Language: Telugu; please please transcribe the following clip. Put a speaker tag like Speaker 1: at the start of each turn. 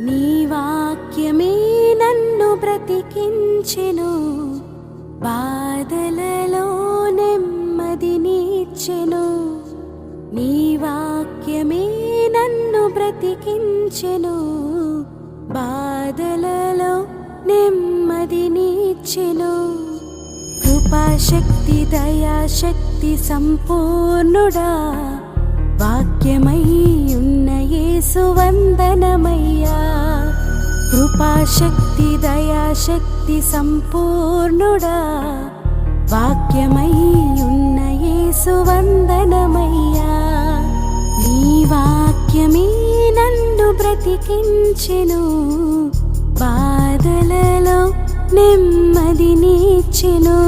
Speaker 1: నీ వాక్యమే నన్ను బ్రతికించెను, బాధలలో నెమ్మదినిచ్చెను. నీ వాక్యమే నన్ను బ్రతికించెను, బాధలలో నెమ్మదినిచ్చెను. కృపాశక్తి దయాశక్తి సంపూర్ణుడా, వాక్యమై ఉన్న యేసు వందనమయ్యా. కృపాశక్తి దయాశక్తి సంపూర్ణుడా, వాక్యమై ఉన్న యేసు వందనమయ్యా. నీ వాక్యమే నన్ను బ్రతికించెను, బాధలలో నెమ్మదినిచ్చెను.